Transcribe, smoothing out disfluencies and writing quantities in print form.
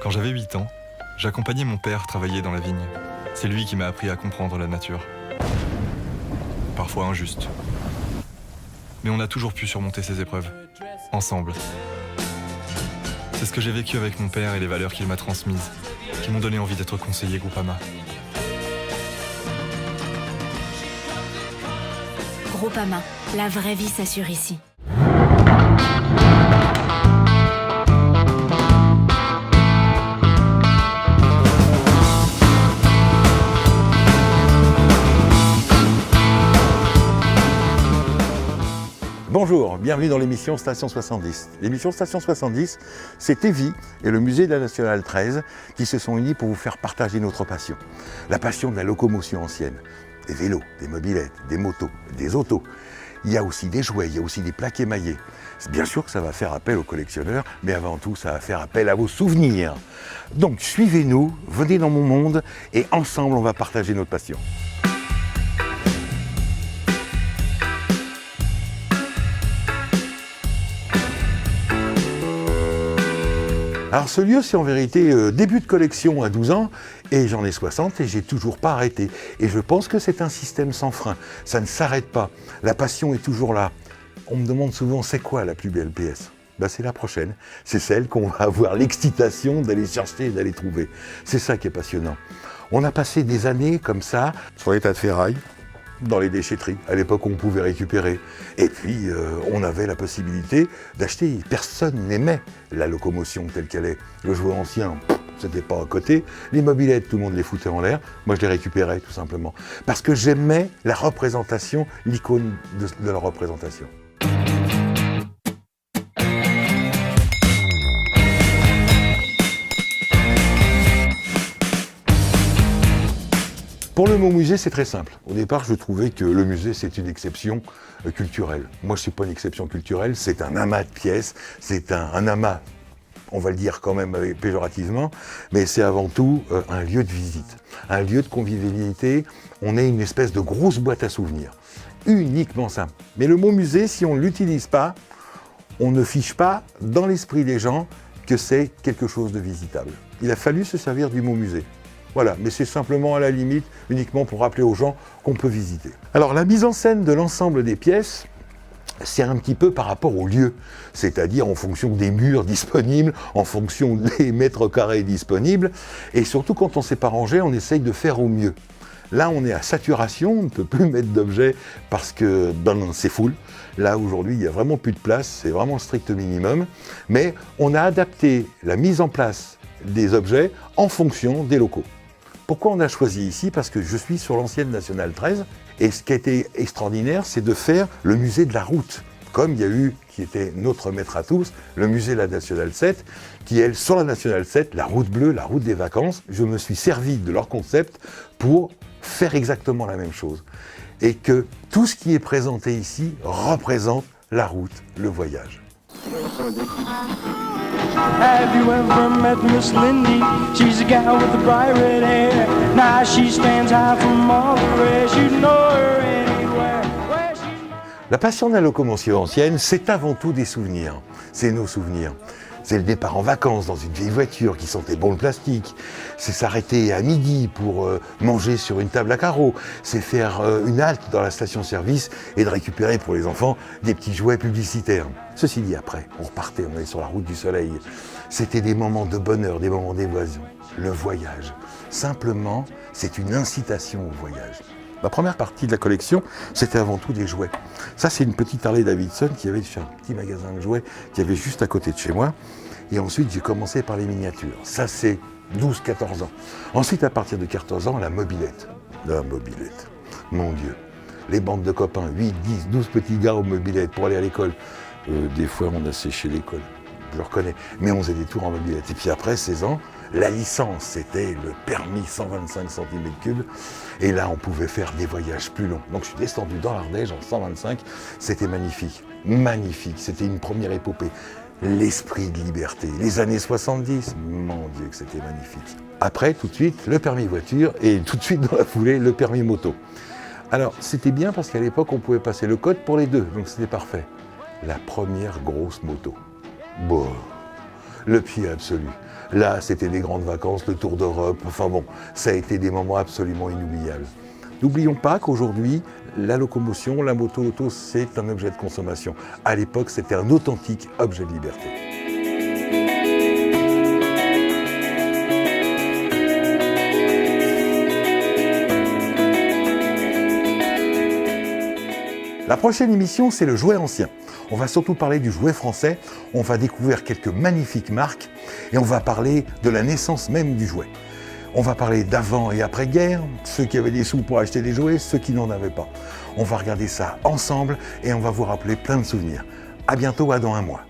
Quand j'avais 8 ans, j'accompagnais mon père travailler dans la vigne. C'est lui qui m'a appris à comprendre la nature. Parfois injuste. Mais on a toujours pu surmonter ces épreuves, ensemble. C'est ce que j'ai vécu avec mon père et les valeurs qu'il m'a transmises, qui m'ont donné envie d'être conseiller Groupama. Groupama, la vraie vie s'assure ici. Bonjour, bienvenue dans l'émission Station 70. L'émission Station 70, c'est Evie et le musée de la Nationale 13 qui se sont unis pour vous faire partager notre passion. La passion de la locomotion ancienne. Des vélos, des mobylettes, des motos, des autos. Il y a aussi des jouets, il y a aussi des plaques émaillées. Bien sûr que ça va faire appel aux collectionneurs, mais avant tout, ça va faire appel à vos souvenirs. Donc suivez-nous, venez dans mon monde et ensemble, on va partager notre passion. Alors ce lieu, c'est en vérité début de collection à 12 ans, et j'en ai 60 et j'ai toujours pas arrêté. Et je pense que c'est un système sans frein, ça ne s'arrête pas, la passion est toujours là. On me demande souvent, c'est quoi la plus belle pièce ? Ben, c'est la prochaine, c'est celle qu'on va avoir l'excitation d'aller chercher et d'aller trouver. C'est ça qui est passionnant. On a passé des années comme ça, sur les tas de ferraille, dans les déchetteries, à l'époque on pouvait récupérer. Et puis on avait la possibilité d'acheter. Personne n'aimait la locomotion telle qu'elle est. Le jouet ancien, c'était pas à côté. Les mobylettes, tout le monde les foutait en l'air. Moi je les récupérais tout simplement. Parce que j'aimais la représentation, l'icône de la représentation. Pour le mot musée, c'est très simple. Au départ, je trouvais que le musée, c'est une exception culturelle. Moi, ce n'est pas une exception culturelle, c'est un amas de pièces, c'est un amas, on va le dire quand même péjorativement, mais c'est avant tout un lieu de visite, un lieu de convivialité. On est une espèce de grosse boîte à souvenirs, uniquement ça. Mais le mot musée, si on ne l'utilise pas, on ne fiche pas dans l'esprit des gens que c'est quelque chose de visitable. Il a fallu se servir du mot musée. Voilà, mais c'est simplement à la limite, uniquement pour rappeler aux gens qu'on peut visiter. Alors la mise en scène de l'ensemble des pièces, c'est un petit peu par rapport au lieu, c'est-à-dire en fonction des murs disponibles, en fonction des mètres carrés disponibles, et surtout quand on ne sait pas ranger, on essaye de faire au mieux. Là, on est à saturation, on ne peut plus mettre d'objets parce que c'est full. Là, aujourd'hui, il n'y a vraiment plus de place, c'est vraiment le strict minimum, mais on a adapté la mise en place des objets en fonction des locaux. Pourquoi on a choisi ici ? Parce que je suis sur l'ancienne Nationale 13, et ce qui a été extraordinaire, c'est de faire le musée de la route, comme il y a eu, qui était notre maître à tous, le musée de la Nationale 7, qui est sur la Nationale 7, la route bleue, la route des vacances. Je me suis servi de leur concept pour faire exactement la même chose. Et que tout ce qui est présenté ici représente la route, le voyage. Have you ever met Miss Lindy? She's a gal with the bright red hair. Now she stands high from all the rest. You know her anywhere. La passion de la locomotion ancienne, c'est avant tout des souvenirs. C'est nos souvenirs. C'est le départ en vacances dans une vieille voiture qui sentait bon le plastique. C'est s'arrêter à midi pour manger sur une table à carreaux. C'est faire une halte dans la station-service et de récupérer pour les enfants des petits jouets publicitaires. Ceci dit, après, on repartait, on allait sur la route du soleil. C'était des moments de bonheur, des moments d'évasion. Le voyage. Simplement, c'est une incitation au voyage. La première partie de la collection, c'était avant tout des jouets. Ça, c'est une petite Harley Davidson qui avait chez un petit magasin de jouets qui avait juste à côté de chez moi. Et ensuite, j'ai commencé par les miniatures. Ça, c'est 12-14 ans. Ensuite, à partir de 14 ans, la mobilette. La mobilette. Mon Dieu. Les bandes de copains, 8, 10, 12 petits gars aux mobilettes pour aller à l'école. Des fois, on a séché l'école. Je le reconnais. Mais on faisait des tours en mobilette. Et puis après 16 ans, la licence, c'était le permis 125 cm3. Et là, on pouvait faire des voyages plus longs. Donc, je suis descendu dans l'Ardèche en 125. C'était magnifique. Magnifique. C'était une première épopée. L'esprit de liberté. Les années 70, mon Dieu, que c'était magnifique. Après, tout de suite, le permis voiture et tout de suite, dans la foulée, le permis moto. Alors, c'était bien parce qu'à l'époque, on pouvait passer le code pour les deux. Donc, c'était parfait. La première grosse moto. Bon. le pied absolu. Là, c'était des grandes vacances, le Tour d'Europe, enfin bon, ça a été des moments absolument inoubliables. N'oublions pas qu'aujourd'hui, la locomotion, la moto-auto, c'est un objet de consommation. À l'époque, c'était un authentique objet de liberté. La prochaine émission, c'est le jouet ancien. On va surtout parler du jouet français, on va découvrir quelques magnifiques marques et on va parler de la naissance même du jouet. On va parler d'avant et après-guerre, ceux qui avaient des sous pour acheter des jouets, ceux qui n'en avaient pas. On va regarder ça ensemble et on va vous rappeler plein de souvenirs. À bientôt, à dans un mois.